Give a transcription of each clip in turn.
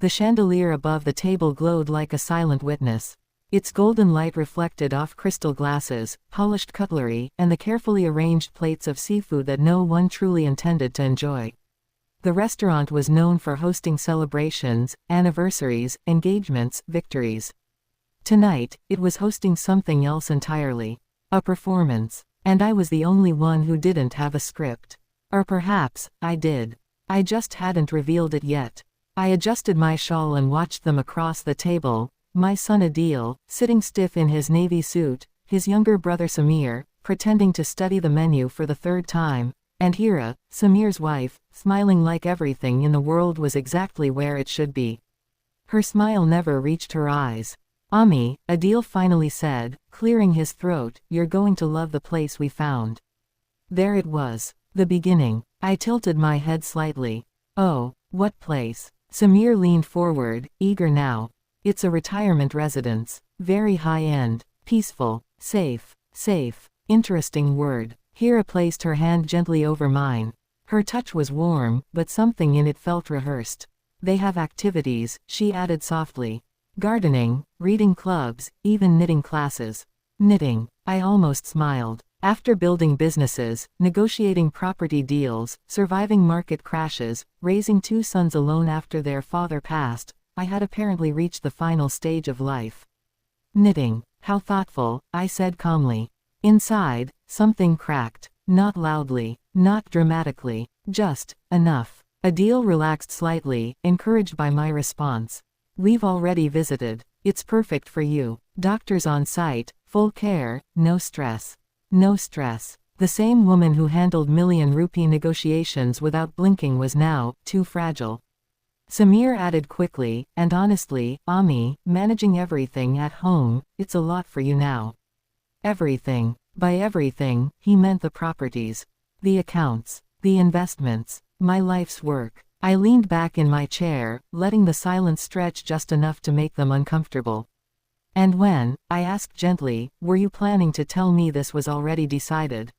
The chandelier above the table glowed like a silent witness. Its golden light reflected off crystal glasses, polished cutlery, and the carefully arranged plates of seafood that no one truly intended to enjoy. The restaurant was known for hosting celebrations, anniversaries, engagements, victories. Tonight, it was hosting something else entirely. A performance. And I was the only one who didn't have a script. Or perhaps, I did. I just hadn't revealed it yet. I adjusted my shawl and watched them across the table, my son Adil, sitting stiff in his navy suit, his younger brother Samir, pretending to study the menu for the third time, and Hira, Samir's wife, smiling like everything in the world was exactly where it should be. Her smile never reached her eyes. "Ami," Adil finally said, clearing his throat, "you're going to love the place we found." There it was. The beginning. I tilted my head slightly. "Oh, what place?" Samir leaned forward, eager now. "It's a retirement residence. Very high-end. Peaceful. Safe. Safe. Interesting word." Hira placed her hand gently over mine. Her touch was warm, but something in it felt rehearsed. "They have activities," she added softly. "Gardening, reading clubs, even knitting classes." Knitting. I almost smiled. After building businesses, negotiating property deals, surviving market crashes, raising 2 sons alone after their father passed, I had apparently reached the final stage of life. "Knitting. How thoughtful," I said calmly. Inside, something cracked. Not loudly, not dramatically, just enough. Adil relaxed slightly, encouraged by my response. "We've already visited. It's perfect for you. Doctors on site, full care, no stress." No stress. The same woman who handled million-rupee negotiations without blinking was now too fragile. Samir added quickly, and honestly, "Ami, managing everything at home, it's a lot for you now." Everything. By everything, he meant the properties. The accounts. The investments. My life's work. I leaned back in my chair, letting the silence stretch just enough to make them uncomfortable. "And when," I asked gently, "were you planning to tell me this was already decided?"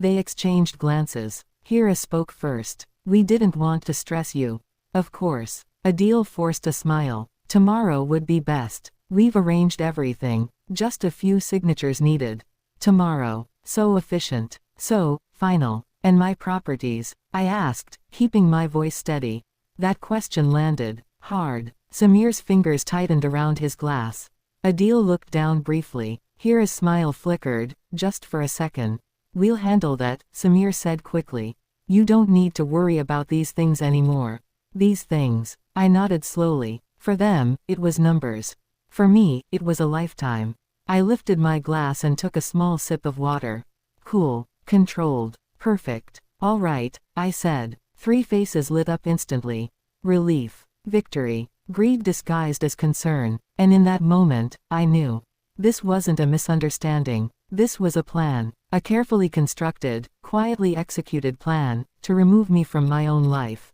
They exchanged glances. Hira spoke first. "We didn't want to stress you." "Of course." Adil forced a smile. "Tomorrow would be best. We've arranged everything. Just a few signatures needed." Tomorrow. So efficient. So final. "And my properties?" I asked, keeping my voice steady. That question landed hard. Samir's fingers tightened around his glass. Adil looked down briefly. Hira's smile flickered, just for a second. "We'll handle that," Samir said quickly. "You don't need to worry about these things anymore." These things. I nodded slowly. For them, it was numbers. For me, it was a lifetime. I lifted my glass and took a small sip of water. Cool. Controlled. Perfect. "All right," I said. 3 faces lit up instantly. Relief. Victory. Greed disguised as concern. And in that moment, I knew. This wasn't a misunderstanding. This was a plan. A carefully constructed, quietly executed plan, to remove me from my own life.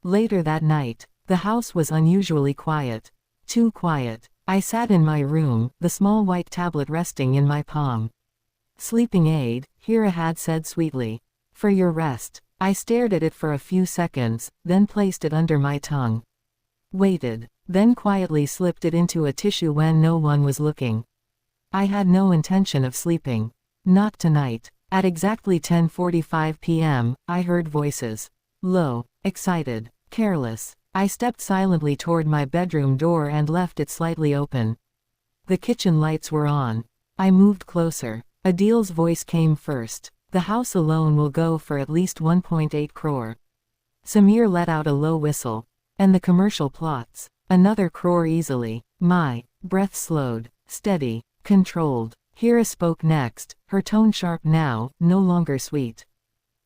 Later that night, the house was unusually quiet. Too quiet. I sat in my room, the small white tablet resting in my palm. "Sleeping aid," Hira had said sweetly. "For your rest." I stared at it for a few seconds, then placed it under my tongue. Waited. Then quietly slipped it into a tissue when no one was looking. I had no intention of sleeping. Not tonight. At exactly 10:45 p.m., I heard voices. Low, excited, careless. I stepped silently toward my bedroom door and left it slightly open. The kitchen lights were on. I moved closer. Adil's voice came first. "The house alone will go for at least 1.8 crore. Samir let out a low whistle. "And the commercial plots? Another crore easily." My breath slowed. Steady. Controlled. Hira spoke next, her tone sharp now, no longer sweet.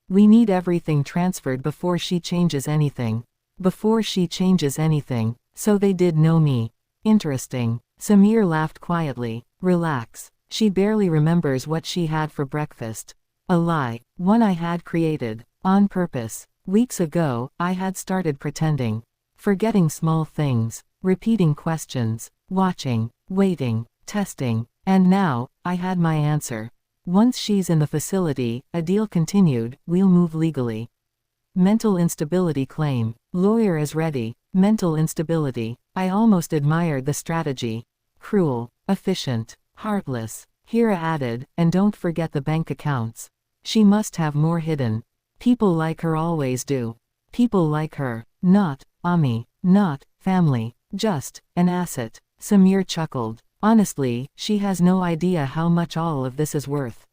"We need everything transferred before she changes anything." Before she changes anything. So they did know me. Interesting. Samir laughed quietly. Relax. She barely remembers what she had for breakfast. A lie. One I had created. On purpose. Weeks ago, I had started pretending. Forgetting small things. Repeating questions. Watching. Waiting. Testing. And now, I had my answer. "Once she's in the facility," Adil continued, "we'll move legally." Mental instability claim. Lawyer is ready. Mental instability. I almost admired the strategy. Cruel, efficient, heartless. Hira added, and don't forget the bank accounts. She must have more hidden. People like her always do. People like her. Not Ami. Not family. Just an asset. Samir chuckled. Honestly, she has no idea how much all of this is worth.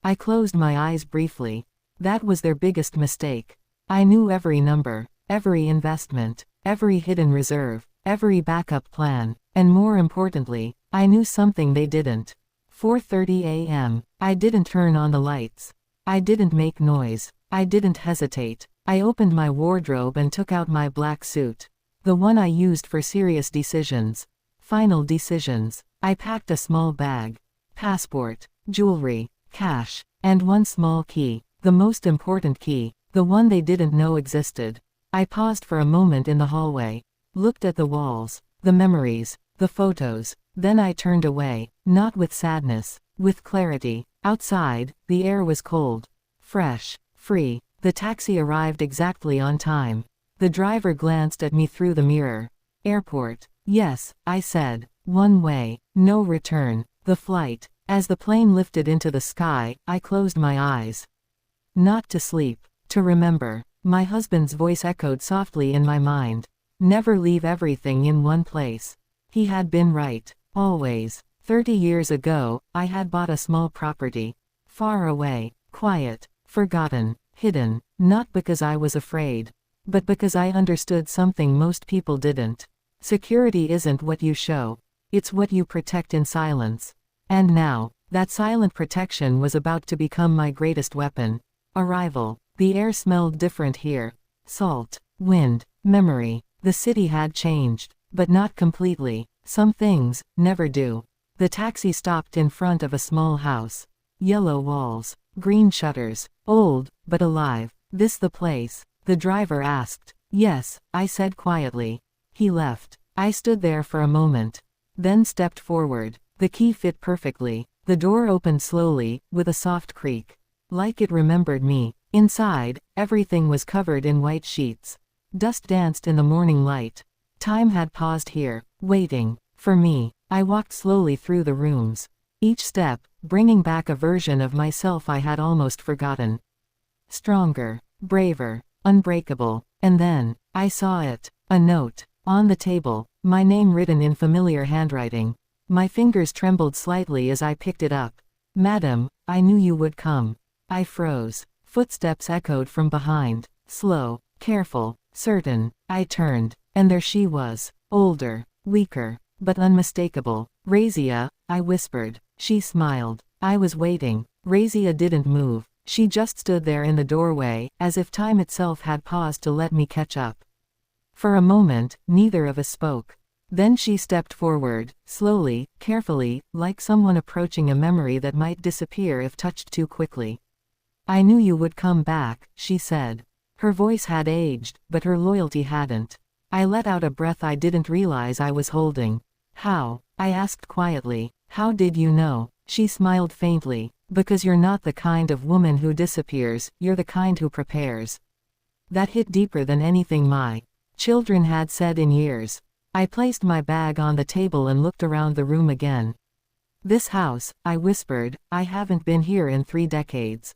I closed my eyes briefly. That was their biggest mistake. I knew every number, every investment, every hidden reserve, every backup plan, and more importantly, I knew something they didn't. 4:30 a.m. I didn't turn on the lights. I didn't make noise. I didn't hesitate. I opened my wardrobe and took out my black suit. The one I used for serious decisions. Final decisions. I packed a small bag. Passport, jewelry, cash, and one small key. The most important key. The one they didn't know existed. I paused for a moment in the hallway. Looked at the walls. The memories. The photos. Then I turned away. Not with sadness. With clarity. Outside, the air was cold. Fresh. Free. The taxi arrived exactly on time. The driver glanced at me through the mirror. Airport. Yes, I said. One way. No return. The flight. As the plane lifted into the sky, I closed my eyes. Not to sleep. To remember. My husband's voice echoed softly in my mind. Never leave everything in one place. He had been right. Always. 30 years ago, I had bought a small property. Far away. Quiet. Forgotten. Hidden. Not because I was afraid. But because I understood something most people didn't. Security isn't what you show. It's what you protect in silence. And now, that silent protection was about to become my greatest weapon. Arrival. The air smelled different here. Salt. Wind. Memory. The city had changed. But not completely. Some things never do. The taxi stopped in front of a small house. Yellow walls. Green shutters. Old, but alive. This the place? The driver asked. Yes, I said quietly. He left. I stood there for a moment. Then stepped forward. The key fit perfectly. The door opened slowly, with a soft creak. Like it remembered me. Inside, everything was covered in white sheets. Dust danced in the morning light. Time had paused here, waiting for me. I walked slowly through the rooms. Each step, bringing back a version of myself I had almost forgotten. Stronger, braver, unbreakable. And then, I saw it. A note. On the table, my name written in familiar handwriting. My fingers trembled slightly as I picked it up. Madam, I knew you would come. I froze. Footsteps echoed from behind. Slow, careful, certain. I turned, and there she was. Older, weaker, but unmistakable. Razia, I whispered. She smiled. I was waiting. Razia didn't move. She just stood there in the doorway, as if time itself had paused to let me catch up. For a moment, neither of us spoke. Then she stepped forward, slowly, carefully, like someone approaching a memory that might disappear if touched too quickly. I knew you would come back, she said. Her voice had aged, but her loyalty hadn't. I let out a breath I didn't realize I was holding. How? I asked quietly. How did you know? She smiled faintly. Because you're not the kind of woman who disappears, you're the kind who prepares. That hit deeper than anything my children had said in years. I placed my bag on the table and looked around the room again. This house, I whispered, I haven't been here in 3 decades.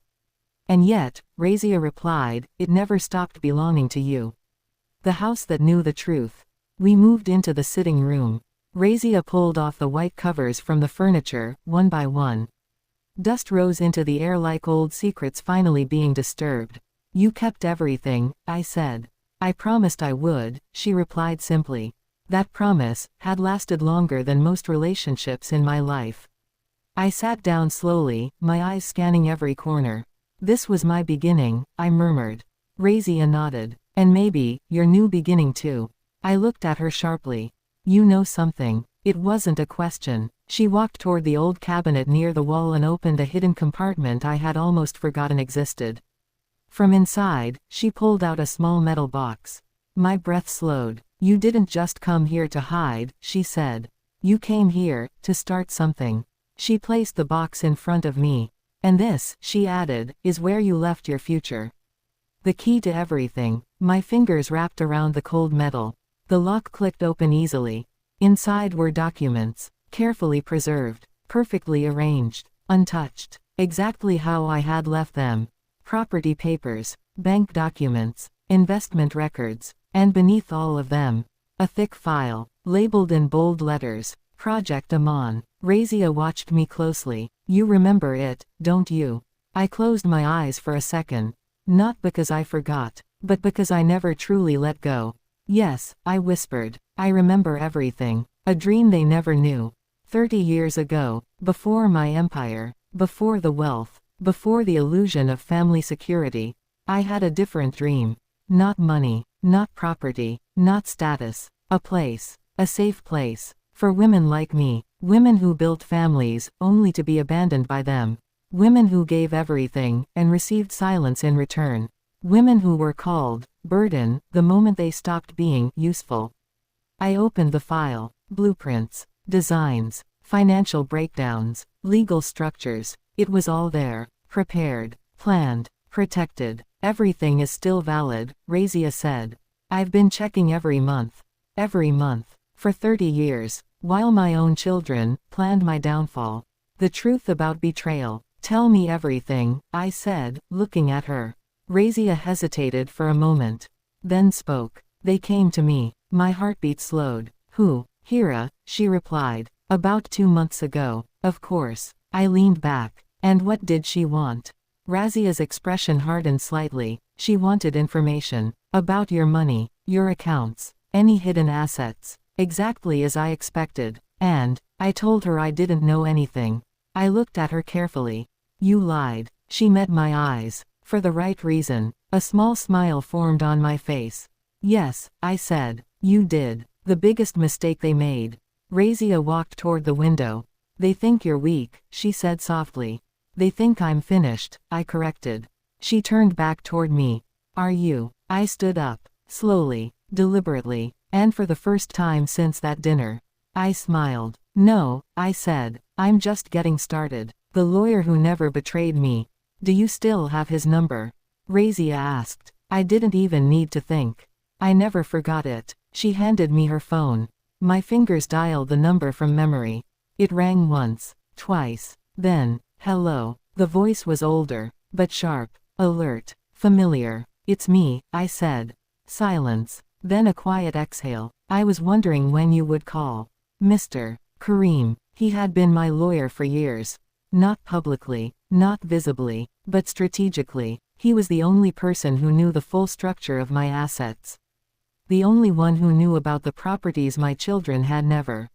And yet, Razia replied, it never stopped belonging to you. The house that knew the truth. We moved into the sitting room. Razia pulled off the white covers from the furniture, one by one. Dust rose into the air like old secrets finally being disturbed. You kept everything, I said. I promised I would, she replied simply. That promise had lasted longer than most relationships in my life. I sat down slowly, my eyes scanning every corner. This was my beginning, I murmured. Razia nodded. And maybe, your new beginning too. I looked at her sharply. You know something. It wasn't a question. She walked toward the old cabinet near the wall and opened a hidden compartment I had almost forgotten existed. From inside, she pulled out a small metal box. My breath slowed. You didn't just come here to hide, she said. You came here, to start something. She placed the box in front of me. And this, she added, is where you left your future. The key to everything. My fingers wrapped around the cold metal. The lock clicked open easily. Inside were documents, carefully preserved, perfectly arranged, untouched, exactly how I had left them. Property papers, bank documents, investment records, and beneath all of them, a thick file, labeled in bold letters, Project Amon. Razia watched me closely. You remember it, don't you? I closed my eyes for a second. Not because I forgot, but because I never truly let go. Yes, I whispered. I remember everything. A dream they never knew. 30 years ago, before my empire, before the wealth, before the illusion of family security, I had a different dream. Not money, not property, not status. A place. A safe place. For women like me. Women who built families, only to be abandoned by them. Women who gave everything, and received silence in return. Women who were called burden the moment they stopped being useful. I opened the file. Blueprints, designs, financial breakdowns, legal structures. It was all there. Prepared, planned, protected. Everything is still valid, Razia said. I've been checking every month. Every month. For 30 years. While my own children planned my downfall. The truth about betrayal. Tell me everything, I said, looking at her. Razia hesitated for a moment. Then spoke. They came to me. My heartbeat slowed. Who? Hira, she replied. About 2 months ago. Of course. I leaned back. And what did she want? Razia's expression hardened slightly. She wanted information. About your money, your accounts, any hidden assets. Exactly as I expected. And I told her I didn't know anything. I looked at her carefully. You lied. She met my eyes. For the right reason. A small smile formed on my face. Yes, I said. You did. The biggest mistake they made. Razia walked toward the window. They think you're weak, she said softly. They think I'm finished, I corrected. She turned back toward me. Are you? I stood up. Slowly, deliberately. And for the first time since that dinner. I smiled. No, I said. I'm just getting started. The lawyer who never betrayed me. Do you still have his number? Razia asked. I didn't even need to think. I never forgot it. She handed me her phone. My fingers dialed the number from memory. It rang once, twice. Then, hello. The voice was older, but sharp, alert, familiar. It's me, I said. Silence. Then a quiet exhale. I was wondering when you would call. Mr. Kareem. He had been my lawyer for years. Not publicly, not visibly, but strategically. He was the only person who knew the full structure of my assets. The only one who knew about the properties my children had never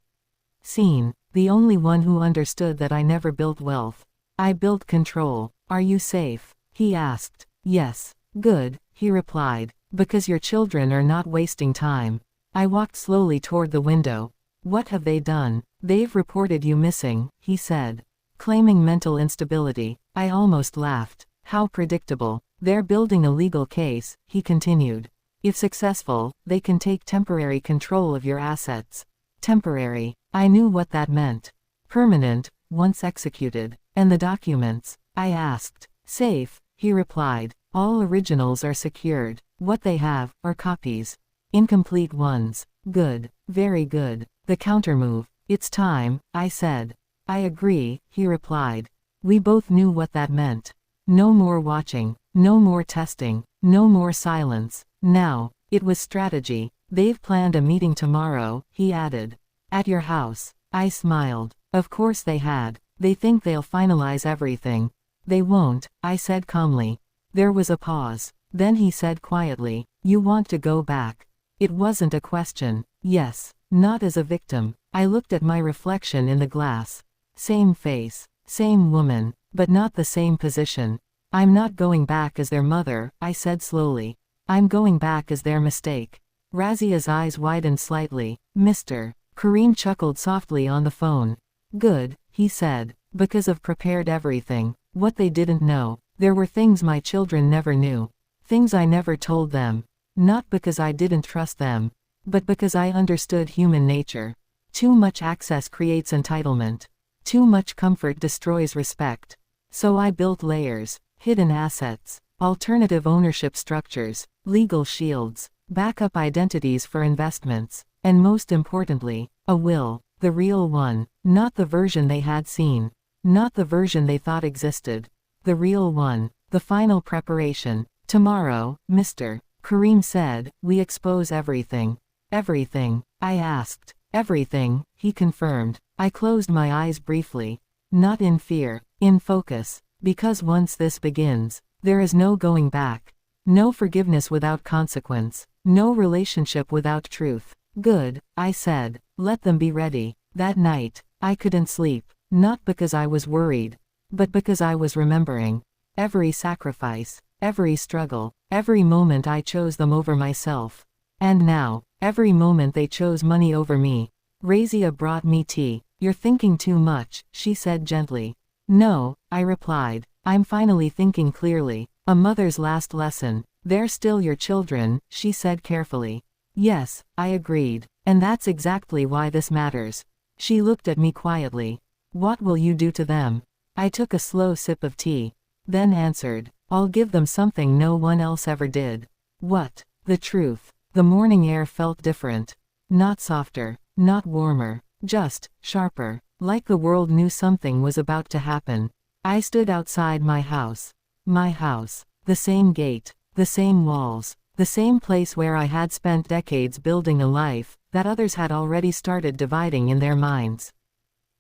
seen. The only one who understood that I never built wealth. I built control. Are you safe? He asked. Yes. Good, he replied. Because your children are not wasting time. I walked slowly toward the window. What have they done? They've reported you missing, he said. Claiming mental instability. I almost laughed. How predictable. They're building a legal case, he continued. If successful, they can take temporary control of your assets. Temporary. I knew what that meant. Permanent, once executed. And the documents? I asked. Safe, he replied. All originals are secured. What they have are copies. Incomplete ones. Good. Very good. The countermove. It's time, I said. I agree, he replied. We both knew what that meant. No more watching. No more testing. No more silence. Now, it was strategy. They've planned a meeting tomorrow, he added. At your house. I smiled. Of course they had. They think they'll finalize everything. They won't, I said calmly. There was a pause. Then he said quietly, you want to go back. It wasn't a question. Yes. Not as a victim. I looked at my reflection in the glass. Same face. Same woman. But not the same position. I'm not going back as their mother, I said slowly. I'm going back as their mistake. Razia's eyes widened slightly. Mr. Kareem chuckled softly on the phone. Good, he said. Because I've prepared everything. What they didn't know. There were things my children never knew. Things I never told them. Not because I didn't trust them. But because I understood human nature. Too much access creates entitlement. Too much comfort destroys respect. So I built layers, hidden assets, alternative ownership structures, legal shields. backup identities for investments, and most importantly, a will. The real one, not the version they had seen, not the version they thought existed. The real one, the final preparation. Tomorrow, Mr. Kareem said, we expose everything. Everything? I asked. Everything, he confirmed. I closed my eyes briefly. Not in fear, in focus. Because once this begins, there is no going back. No forgiveness without consequence. No relationship without truth. Good, I said. Let them be ready. That night, I couldn't sleep. Not because I was worried, but because I was remembering. Every sacrifice, every struggle, every moment I chose them over myself. And now, every moment they chose money over me. Razia brought me tea. You're thinking too much, she said gently. No, I replied. I'm finally thinking clearly. A mother's last lesson. They're still your children, she said carefully. Yes, I agreed. And that's exactly why this matters. She looked at me quietly. What will you do to them? I took a slow sip of tea. Then answered. I'll give them something no one else ever did. What? The truth. The morning air felt different. Not softer, not warmer, just sharper, like the world knew something was about to happen. I stood outside my house. My house. The same gate, the same walls, the same place where I had spent decades building a life that others had already started dividing in their minds.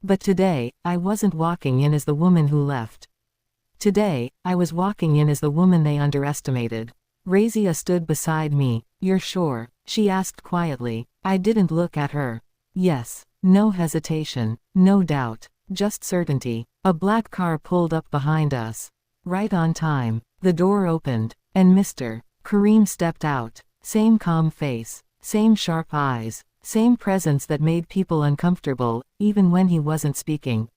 But today, I wasn't walking in as the woman who left. Today, I was walking in as the woman they underestimated. Razia stood beside me. You're sure? She asked quietly. I didn't look at her. Yes. No hesitation, no doubt, just certainty. A black car pulled up behind us. Right on time. The door opened, and Mr. Kareem stepped out. Same calm face, same sharp eyes, same presence that made people uncomfortable, even when he wasn't speaking.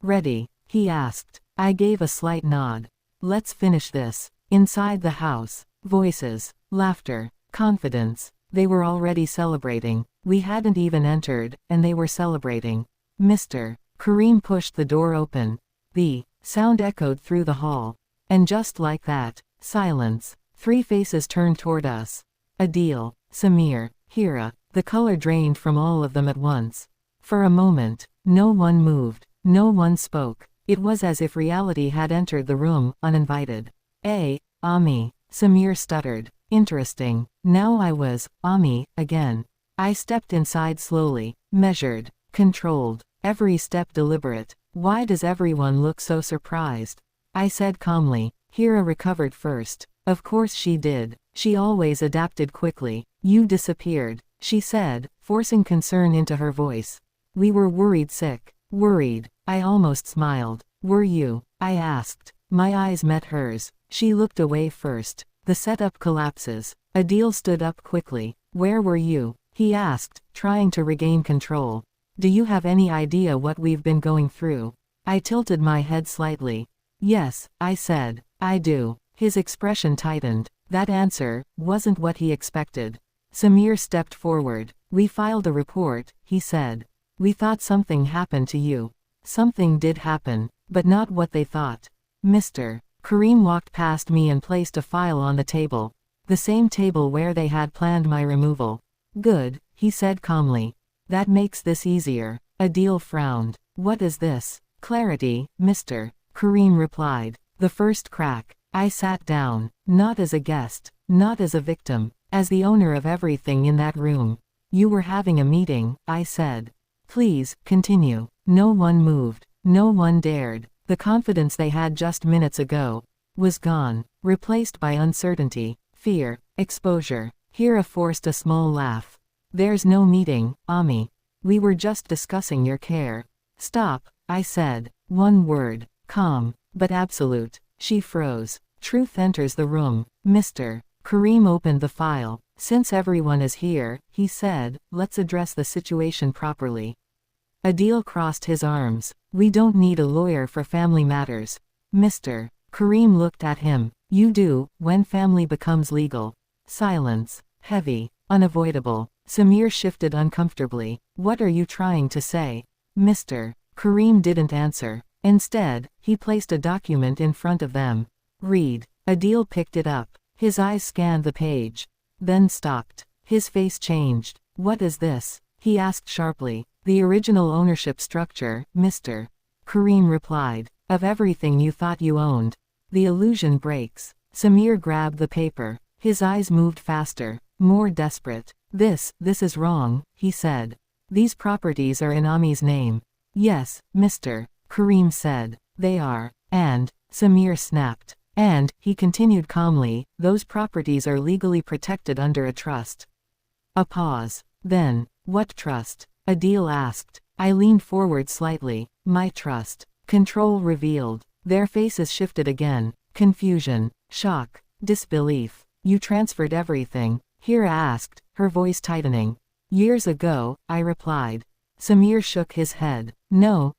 Ready? He asked. I gave a slight nod. Let's finish this. Inside the house, voices, laughter, confidence. They were already celebrating. We hadn't even entered, and they were celebrating. Mr. Kareem pushed the door open. The sound echoed through the hall. And just like that, silence. 3 faces turned toward us. Adil, Samir, Hira. The color drained from all of them at once. For a moment, no one moved, no one spoke. It was as if reality had entered the room, uninvited. Ami, Samir stuttered. Interesting. Now I was, Ami, again. I stepped inside slowly, measured, controlled, every step deliberate. Why does everyone look so surprised? I said calmly. Hira recovered first. Of course she did. She always adapted quickly. You disappeared, she said, forcing concern into her voice. We were worried sick. Worried. I almost smiled. Were you? I asked. My eyes met hers. She looked away first. The setup collapses. Adil stood up quickly. Where were you? He asked, trying to regain control. Do you have any idea what we've been going through? I tilted my head slightly. Yes, I said. I do. His expression tightened. That answer wasn't what he expected. Samir stepped forward. We filed a report, he said. We thought something happened to you. Something did happen, but not what they thought. Mr. Kareem walked past me and placed a file on the table. The same table where they had planned my removal. Good, he said calmly. That makes this easier. Adil frowned. What is this? Clarity, Mr. Kareem replied. The first crack. I sat down, not as a guest, not as a victim, as the owner of everything in that room. You were having a meeting, I said. Please, continue. No one moved. No one dared. The confidence they had just minutes ago was gone, replaced by uncertainty, fear, exposure. Hira forced a small laugh. There's no meeting, Ami. We were just discussing your care. Stop, I said. One word. Calm, but absolute. She froze. Truth enters the room. Mr. Kareem opened the file. Since everyone is here, he said, let's address the situation properly. Adil crossed his arms. We don't need a lawyer for family matters. Mr. Kareem looked at him. You do, when family becomes legal. Silence. Heavy. Unavoidable. Samir shifted uncomfortably. What are you trying to say? Mr. Kareem didn't answer. Instead, he placed a document in front of them. Read. Adil picked it up. His eyes scanned the page. then stopped. His face changed. What is this? He asked sharply. The original ownership structure, Mr. Kareem replied. Of everything you thought you owned. The illusion breaks. Samir grabbed the paper. His eyes moved faster, more desperate. This is wrong, he said. These properties are in Ami's name. Yes, Mr. Kareem said. They are. And, Samir snapped. And, he continued calmly, those properties are legally protected under a trust. A pause. Then, what trust? Adil asked. I leaned forward slightly. My trust. Control revealed. Their faces shifted again. Confusion, shock, disbelief. You transferred everything? Hira asked, her voice tightening. Years ago, I replied. Samir shook his head. No,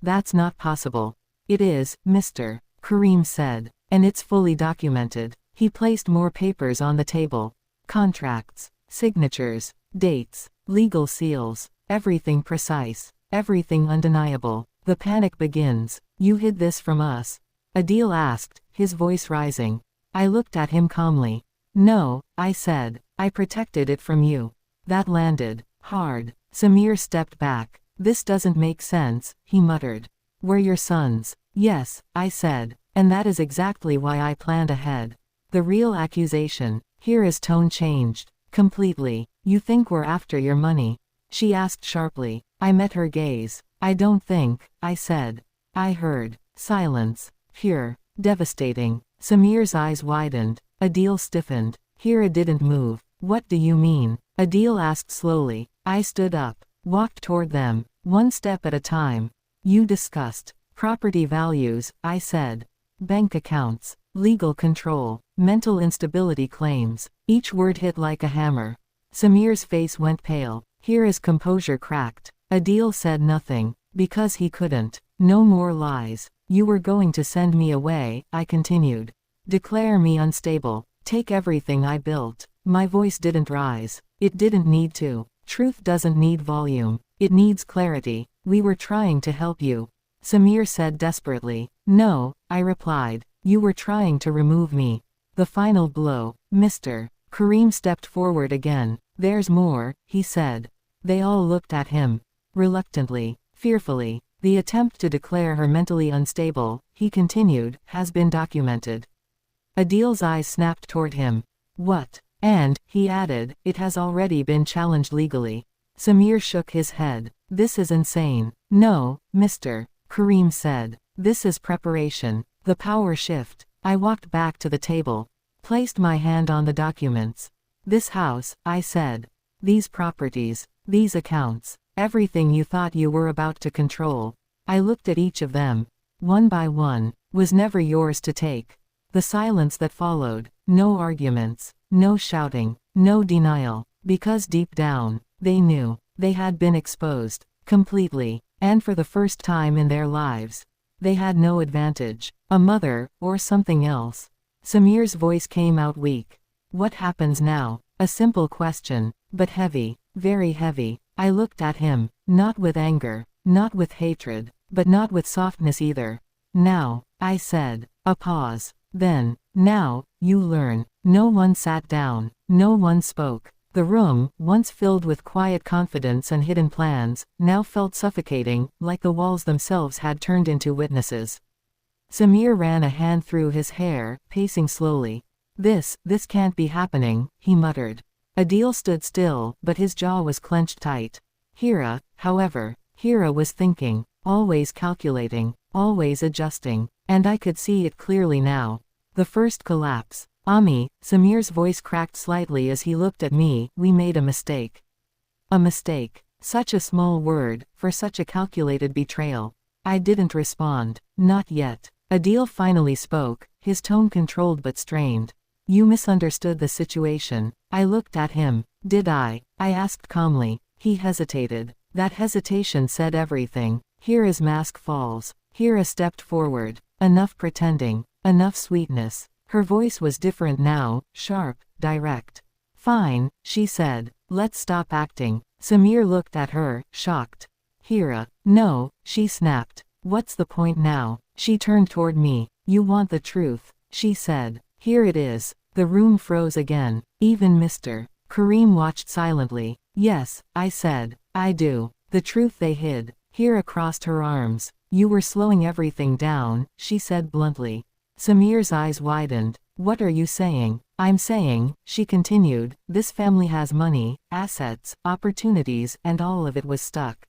that's not possible. It is, Mr. Kareem said. And it's fully documented. He placed more papers on the table. Contracts, signatures, dates, legal seals, everything precise, everything undeniable. The panic begins. You hid this from us? Adil asked, his voice rising. I looked at him calmly. No, I said. I protected it from you. That landed hard. Samir stepped back. This doesn't make sense, he muttered. We're your sons. Yes, I said. And that is exactly why I planned ahead. The real accusation. Hira's tone changed. Completely. You think we're after your money? She asked sharply. I met her gaze. I don't think, I said. I heard. Silence. Pure. Devastating. Samir's eyes widened. Adil stiffened. Hira didn't move. What do you mean? Adil asked slowly. I stood up. Walked toward them. One step at a time. You discussed. Property values, I said. Bank accounts. Legal control. Mental instability claims. Each word hit like a hammer. Samir's face went pale. Hira's composure cracked. Adil said nothing. Because he couldn't. No more lies. You were going to send me away, I continued. Declare me unstable. Take everything I built. My voice didn't rise. It didn't need to. Truth doesn't need volume. It needs clarity. We were trying to help you. Samir said desperately. No, I replied. You were trying to remove me. The final blow. Mr. Kareem stepped forward again. There's more, he said. They all looked at him. Reluctantly. Fearfully. The attempt to declare her mentally unstable, he continued, has been documented. Adil's eyes snapped toward him. What? And, he added, it has already been challenged legally. Samir shook his head. This is insane. No, Mr. Kareem said. This is preparation. The power shift. I walked back to the table. Placed my hand on the documents. This house, I said. These properties. These accounts. Everything you thought you were about to control. I looked at each of them. One by one. Was never yours to take. The silence that followed. No arguments. No shouting. No denial. Because deep down, they knew. They had been exposed. Completely. And for the first time in their lives. They had no advantage. A mother, or something else. Samir's voice came out weak. What happens now? A simple question. But heavy. Very heavy. I looked at him. Not with anger. Not with hatred. But not with softness either. Now, I said. A pause. Then, now, you learn. No one sat down. No one spoke. The room, once filled with quiet confidence and hidden plans, now felt suffocating, like the walls themselves had turned into witnesses. Samir ran a hand through his hair, pacing slowly. This can't be happening, he muttered. Adil stood still, but his jaw was clenched tight. Hira, however, Hira was thinking, always calculating, always adjusting, and I could see it clearly now. The first collapse. Ami, Samir's voice cracked slightly as he looked at me, we made a mistake. A mistake. Such a small word, for such a calculated betrayal. I didn't respond. Not yet. Adil finally spoke, his tone controlled but strained. You misunderstood the situation. I looked at him. Did I? I asked calmly. He hesitated. That hesitation said everything. Hira's mask falls. Hira stepped forward. Enough pretending. Enough sweetness. Her voice was different now, sharp, direct. Fine, she said. Let's stop acting. Samir looked at her, shocked. Hira. No, she snapped. What's the point now? She turned toward me. You want the truth, she said. Here it is. The room froze again. Even Mr. Kareem watched silently. Yes, I said. I do. The truth they hid. Hira crossed her arms. You were slowing everything down, she said bluntly. Samir's eyes widened. What are you saying? I'm saying, she continued, this family has money, assets, opportunities, and all of it was stuck.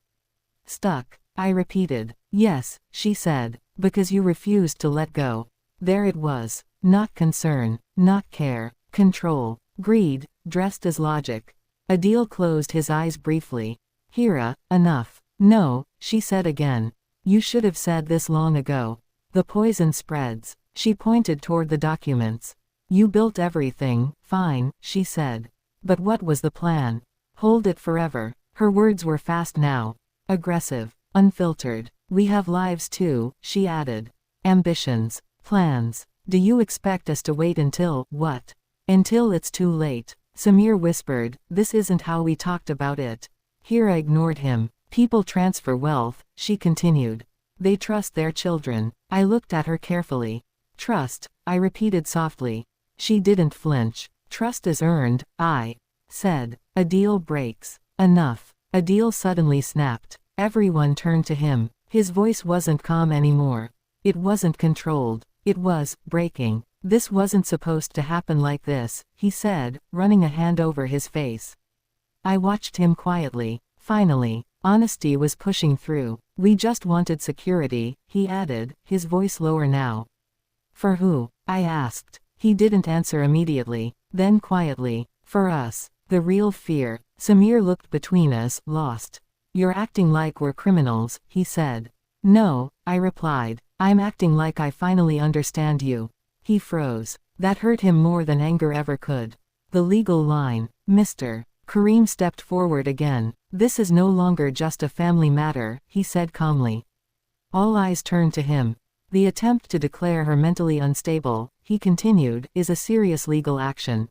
Stuck, I repeated. Yes, she said, because you refused to let go. There it was. Not concern, not care, control, greed, dressed as logic. Adil closed his eyes briefly. Hira, enough. No, she said again. You should have said this long ago. The poison spreads. She pointed toward the documents. You built everything, fine, she said. But what was the plan? Hold it forever. Her words were fast now. Aggressive, unfiltered. We have lives too, she added. Ambitions, plans. Do you expect us to wait until, what? Until it's too late. Samir whispered, this isn't how we talked about it. Hira ignored him. People transfer wealth, she continued. They trust their children. I looked at her carefully. Trust, I repeated softly. She didn't flinch. Trust is earned, I said. Adil breaks. Enough. Adil suddenly snapped. Everyone turned to him. His voice wasn't calm anymore. It wasn't controlled. It was breaking. This wasn't supposed to happen like this, he said, running a hand over his face. I watched him quietly. Finally, honesty was pushing through. We just wanted security, he added, his voice lower now. For who? I asked. He didn't answer immediately. Then quietly, for us. The real fear. Samir looked between us, lost. You're acting like we're criminals, he said. No, I replied. I'm acting like I finally understand you. He froze. That hurt him more than anger ever could. The legal line. Mr. Kareem stepped forward again. This is no longer just a family matter, he said calmly. All eyes turned to him. The attempt to declare her mentally unstable, he continued, is a serious legal action.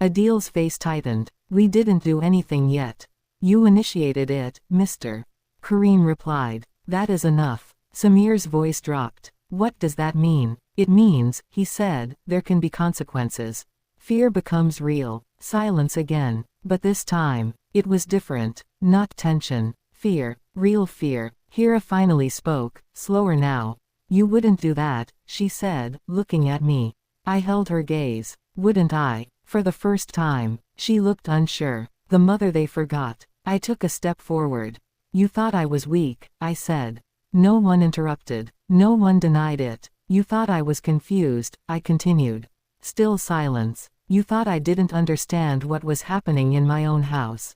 Adil's face tightened. We didn't do anything yet. You initiated it, Mr. Kareem replied. That is enough. Samir's voice dropped. What does that mean? It means, he said, there can be consequences. Fear becomes real. Silence again. But this time, it was different. Not tension. Fear. Real fear. Hira finally spoke, slower now. You wouldn't do that, she said, looking at me. I held her gaze. Wouldn't I? For the first time, she looked unsure. The mother they forgot. I took a step forward. You thought I was weak, I said. No one interrupted. No one denied it. You thought I was confused, I continued. Still silence. You thought I didn't understand what was happening in my own house.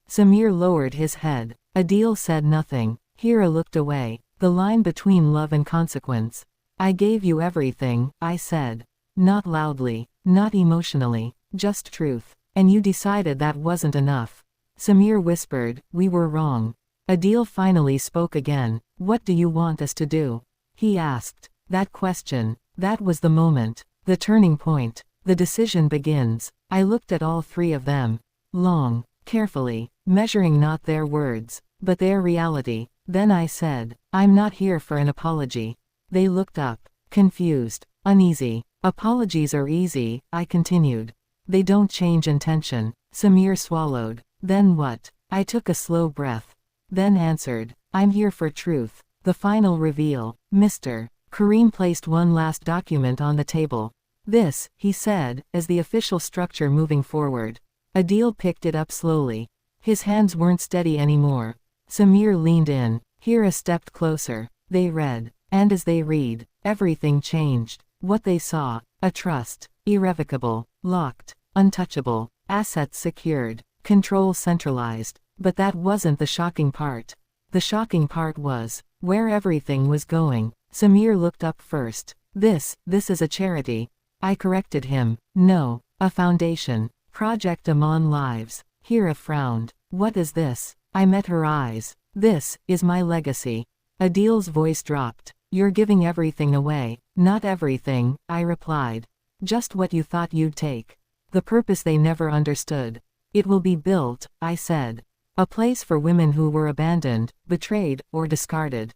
Samir lowered his head. Adil said nothing. Hira looked away. The line between love and consequence. I gave you everything, I said. Not loudly, not emotionally, just truth. And you decided that wasn't enough. Samir whispered, we were wrong. Adil finally spoke again. What do you want us to do? He asked. That question. That was the moment. The turning point. The decision begins. I looked at all three of them. Long, carefully, measuring not their words, but their reality. Then I said, I'm not here for an apology. They looked up, confused, uneasy. Apologies are easy, I continued. They don't change intention. Samir swallowed. Then what? I took a slow breath. Then answered, I'm here for truth. The final reveal. Mr. Kareem placed one last document on the table. This, he said, is the official structure moving forward. Adil picked it up slowly. His hands weren't steady anymore. Samir leaned in. Hira stepped closer. They read. And as they read, everything changed. What they saw. A trust. Irrevocable. Locked. Untouchable. Assets secured. Control centralized. But that wasn't the shocking part. The shocking part was where everything was going. Samir looked up first. This is a charity. I corrected him. No, a foundation. Project Amon Lives. Hira frowned. What is this? I met her eyes. This is my legacy. Adil's voice dropped. You're giving everything away. Not everything, I replied. Just what you thought you'd take. The purpose they never understood. It will be built, I said. A place for women who were abandoned, betrayed, or discarded.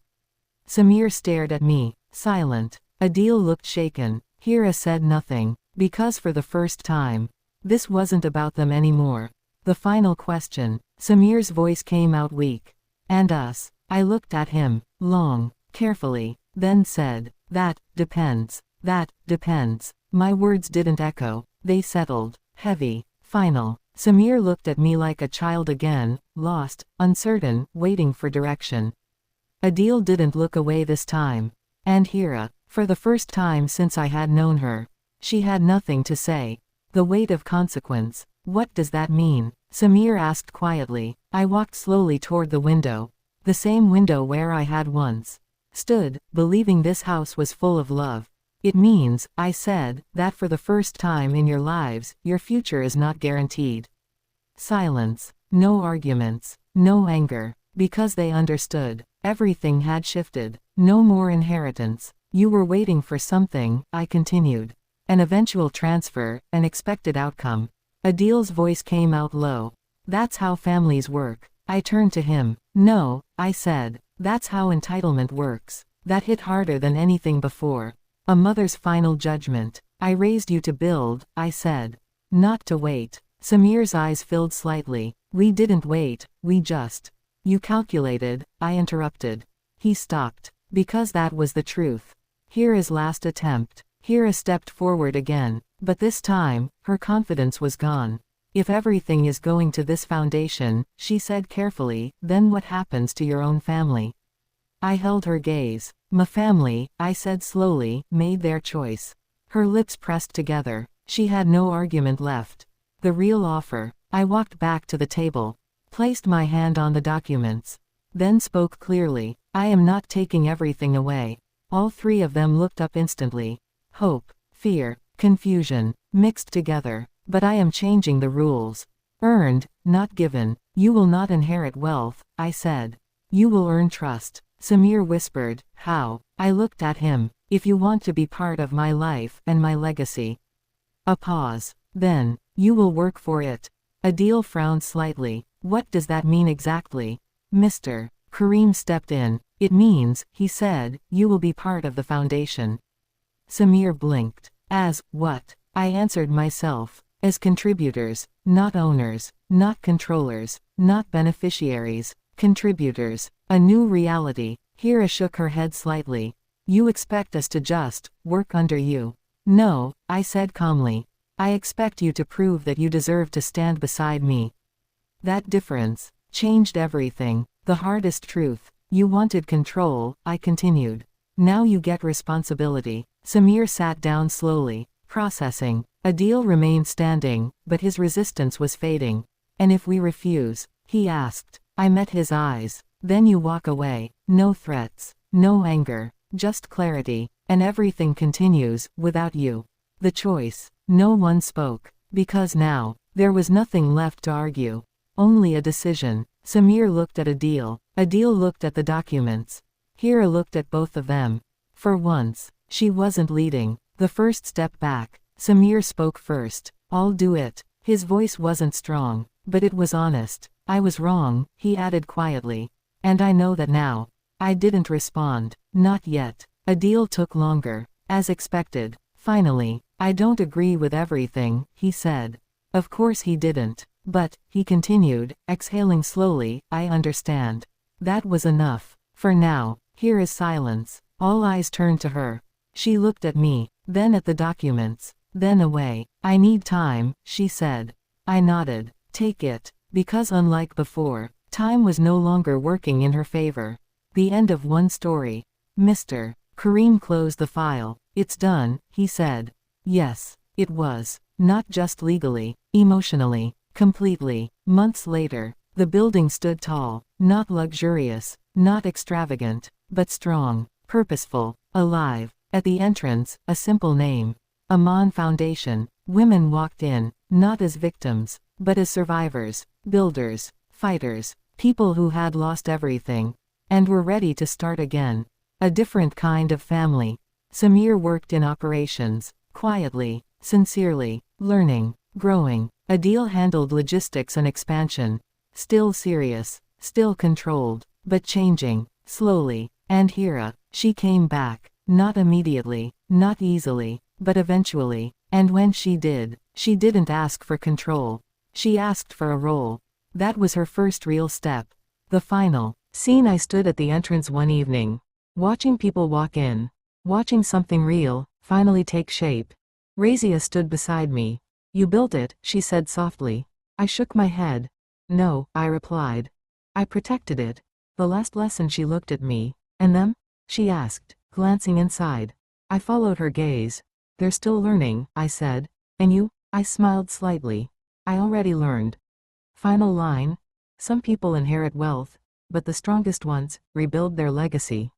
Samir stared at me, silent. Adil looked shaken. Hira said nothing. Because for the first time, this wasn't about them anymore. The final question. Samir's voice came out weak. And us. I looked at him, long, carefully, then said, that depends. That depends. My words didn't echo, they settled, heavy, final. Samir looked at me like a child again, lost, uncertain, waiting for direction. Adil didn't look away this time. And Hira, for the first time since I had known her, she had nothing to say. The weight of consequence. What does that mean? Samir asked quietly. I walked slowly toward the window. The same window where I had once stood, believing this house was full of love. It means, I said, that for the first time in your lives, your future is not guaranteed. Silence. No arguments. No anger. Because they understood. Everything had shifted. No more inheritance. You were waiting for something, I continued. An eventual transfer, an expected outcome. Adil's voice came out low. That's how families work. I turned to him. No, I said. That's how entitlement works. That hit harder than anything before. A mother's final judgment. I raised you to build, I said. Not to wait. Samir's eyes filled slightly. We didn't wait, we just. You calculated, I interrupted. He stopped. Because that was the truth. Hira's last attempt. Hira stepped forward again. But this time, her confidence was gone. If everything is going to this foundation, she said carefully, then what happens to your own family? I held her gaze. My family, I said slowly, made their choice. Her lips pressed together. She had no argument left. The real offer. I walked back to the table. Placed my hand on the documents. Then spoke clearly. I am not taking everything away. All three of them looked up instantly. Hope, fear, confusion, mixed together. But I am changing the rules. Earned, not given. You will not inherit wealth, I said. You will earn trust. Samir whispered, how? I looked at him. If you want to be part of my life and my legacy. A pause. Then, you will work for it. Adil frowned slightly. What does that mean exactly? Mr. Kareem stepped in. It means, he said, you will be part of the foundation. Samir blinked. As, what? I answered myself. As contributors, not owners, not controllers, not beneficiaries, contributors. A new reality. Hira shook her head slightly. You expect us to just work under you. No, I said calmly. I expect you to prove that you deserve to stand beside me. That difference changed everything. The hardest truth. You wanted control, I continued. Now you get responsibility. Samir sat down slowly, processing. Adil remained standing, but his resistance was fading. And if we refuse? He asked. I met his eyes. Then you walk away. No threats. No anger. Just clarity. And everything continues, without you. The choice. No one spoke. Because now, there was nothing left to argue. Only a decision. Samir looked at Adil. Adil looked at the documents. Hira looked at both of them. For once, she wasn't leading. The first step back. Samir spoke first. I'll do it. His voice wasn't strong, but it was honest. I was wrong, he added quietly. And I know that now. I didn't respond. Not yet. Adil took longer. As expected. Finally. I don't agree with everything, he said. Of course he didn't. But, he continued, exhaling slowly, I understand. That was enough. For now. Here is silence. All eyes turned to her. She looked at me, then at the documents. Then away. I need time, she said. I nodded. Take it. Because unlike before, time was no longer working in her favor. The end of one story. Mr. Kareem closed the file. It's done, he said. Yes, it was. Not just legally, emotionally, completely. Months later, the building stood tall, not luxurious, not extravagant, but strong, purposeful, alive. At the entrance, a simple name. Aman Foundation. Women walked in, not as victims, but as survivors, builders, fighters, people who had lost everything, and were ready to start again. A different kind of family. Samir worked in operations, quietly, sincerely, learning, growing. Adil handled logistics and expansion. Still serious, still controlled, but changing, slowly. And Hira, she came back, not immediately, not easily, but eventually. And when she did, she didn't ask for control. She asked for a role. That was her first real step. The final scene. I stood at the entrance one evening, watching people walk in, watching something real finally take shape. Razia stood beside me. You built it, she said softly. I shook my head. No, I replied. I protected it. The last lesson. She looked at me. And them? She asked, glancing inside. I followed her gaze. They're still learning, I said. And you? I smiled slightly. I already learned. Final line. Some people inherit wealth, but the strongest ones rebuild their legacy.